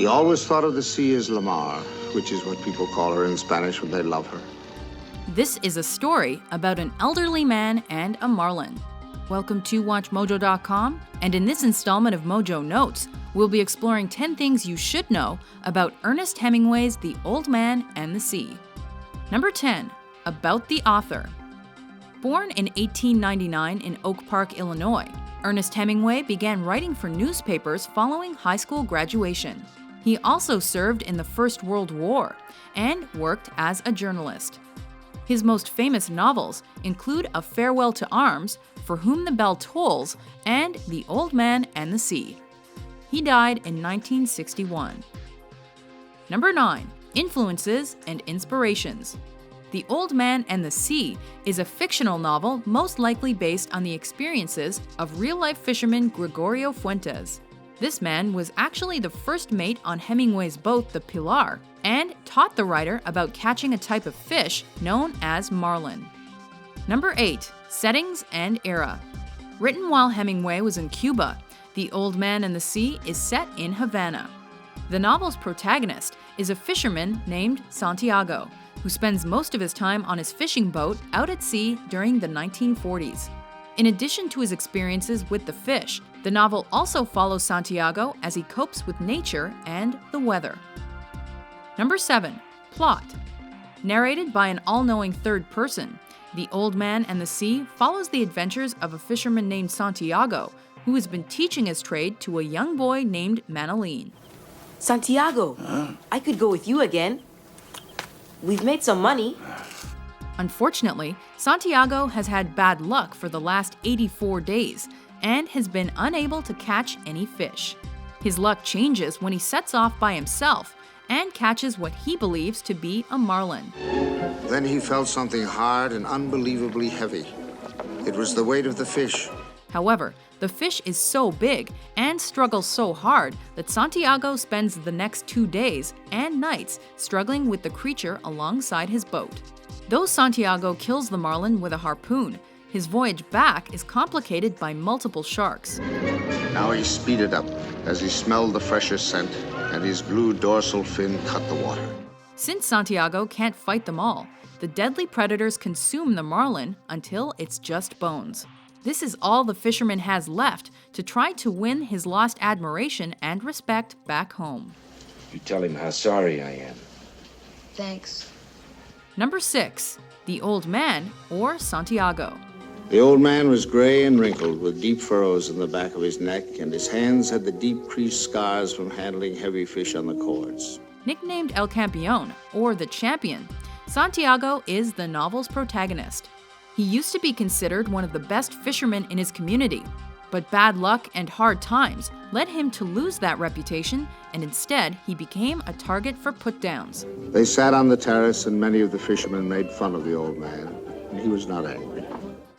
He always thought of the sea as La Mar, which is what people call her in Spanish when they love her. This is a story about an elderly man and a marlin. Welcome to WatchMojo.com, and in this installment of Mojo Notes, we'll be exploring 10 things you should know about Ernest Hemingway's The Old Man and the Sea. Number 10. About the author. Born in 1899 in Oak Park, Illinois, Ernest Hemingway began writing for newspapers following high school graduation. He also served in the First World War and worked as a journalist. His most famous novels include A Farewell to Arms, For Whom the Bell Tolls, and The Old Man and the Sea. He died in 1961. Number 9. Influences and inspirations. The Old Man and the Sea is a fictional novel most likely based on the experiences of real-life fisherman Gregorio Fuentes. This man was actually the first mate on Hemingway's boat, the Pilar, and taught the writer about catching a type of fish known as marlin. Number 8. Settings and era. Written while Hemingway was in Cuba, The Old Man and the Sea is set in Havana. The novel's protagonist is a fisherman named Santiago, who spends most of his time on his fishing boat out at sea during the 1940s. In addition to his experiences with the fish, the novel also follows Santiago as he copes with nature and the weather. Number 7. Plot. Narrated by an all-knowing third person, The Old Man and the Sea follows the adventures of a fisherman named Santiago, who has been teaching his trade to a young boy named Manolin. Santiago, I could go with you again. We've made some money. Unfortunately, Santiago has had bad luck for the last 84 days and has been unable to catch any fish. His luck changes when he sets off by himself and catches what he believes to be a marlin. Then he felt something hard and unbelievably heavy. It was the weight of the fish. However, the fish is so big and struggles so hard that Santiago spends the next 2 days and nights struggling with the creature alongside his boat. Though Santiago kills the marlin with a harpoon, his voyage back is complicated by multiple sharks. Now he speeded up as he smelled the fresher scent, and his blue dorsal fin cut the water. Since Santiago can't fight them all, the deadly predators consume the marlin until it's just bones. This is all the fisherman has left to try to win his lost admiration and respect back home. You tell him how sorry I am. Thanks. Number 6. The Old Man or Santiago. The old man was gray and wrinkled, with deep furrows in the back of his neck, and his hands had the deep creased scars from handling heavy fish on the cords. Nicknamed El Campeón, or the Champion, Santiago is the novel's protagonist. He used to be considered one of the best fishermen in his community, but bad luck and hard times led him to lose that reputation, and instead he became a target for put-downs. They sat on the terrace, and many of the fishermen made fun of the old man, and he was not angry.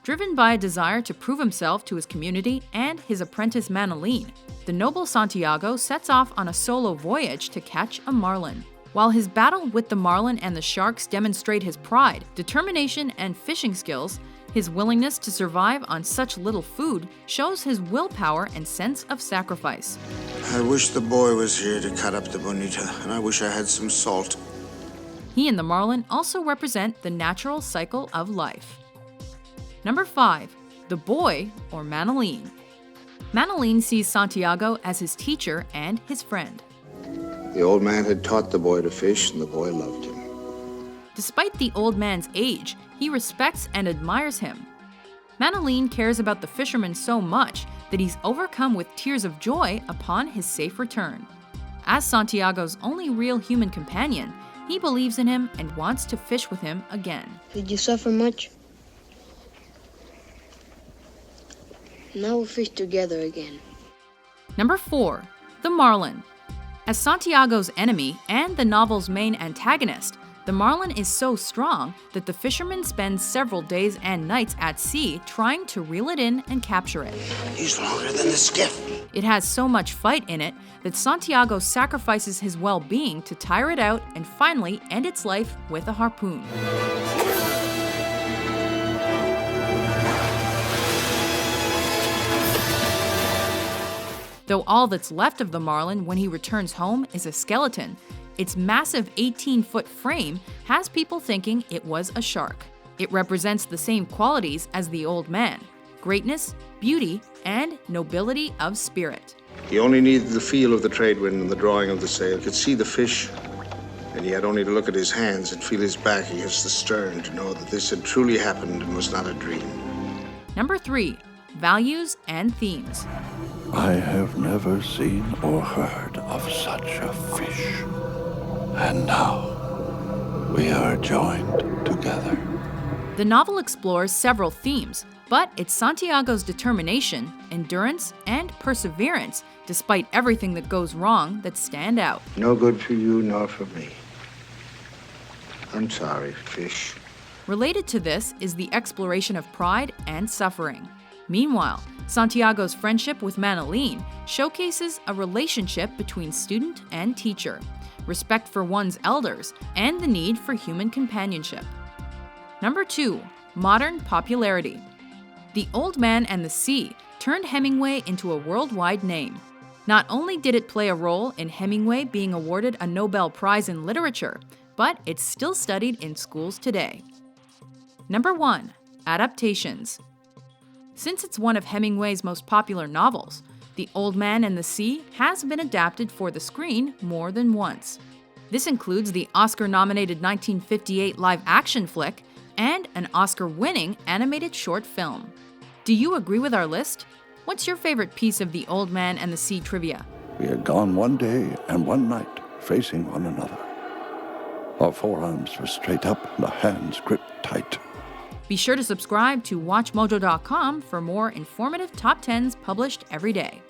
Driven by a desire to prove himself to his community and his apprentice Manolin, the noble Santiago sets off on a solo voyage to catch a marlin. While his battle with the marlin and the sharks demonstrate his pride, determination, and fishing skills, his willingness to survive on such little food shows his willpower and sense of sacrifice. I wish the boy was here to cut up the bonita, and I wish I had some salt. He and the marlin also represent the natural cycle of life. Number 5. The Boy or Manolin. Manolin sees Santiago as his teacher and his friend. The old man had taught the boy to fish, and the boy loved him. Despite the old man's age, he respects and admires him. Manolin cares about the fisherman so much that he's overcome with tears of joy upon his safe return. As Santiago's only real human companion, he believes in him and wants to fish with him again. Did you suffer much? Now we'll fish together again. Number 4. The Marlin. As Santiago's enemy and the novel's main antagonist, the marlin is so strong that the fisherman spends several days and nights at sea trying to reel it in and capture it. He's longer than the skiff. It has so much fight in it that Santiago sacrifices his well-being to tire it out and finally end its life with a harpoon. though all that's left of the Marlin when he returns home is a skeleton. Its massive 18-foot frame has people thinking it was a shark. It represents the same qualities as the old man: greatness, beauty, and nobility of spirit. He only needed the feel of the trade wind and the drawing of the sail. He could see the fish, and he had only to look at his hands and feel his back against the stern to know that this had truly happened and was not a dream. Number 3. Values and themes. I have never seen or heard of such a fish. And now, we are joined together. The novel explores several themes, but it's Santiago's determination, endurance, and perseverance, despite everything that goes wrong, that stand out. No good for you nor for me. I'm sorry, fish. Related to this is the exploration of pride and suffering. Meanwhile, Santiago's friendship with Manolin showcases a relationship between student and teacher, respect for one's elders, and the need for human companionship. Number 2. Modern popularity. The Old Man and the Sea turned Hemingway into a worldwide name. Not only did it play a role in Hemingway being awarded a Nobel Prize in Literature, but it's still studied in schools today. Number 1. Adaptations. Since it's one of Hemingway's most popular novels, The Old Man and the Sea has been adapted for the screen more than once. This includes the Oscar-nominated 1958 live-action flick and an Oscar-winning animated short film. Do you agree with our list? What's your favorite piece of The Old Man and the Sea trivia? We had gone one day and one night facing one another. Our forearms were straight up and the hands gripped tight. Be sure to subscribe to WatchMojo.com for more informative top 10s published every day.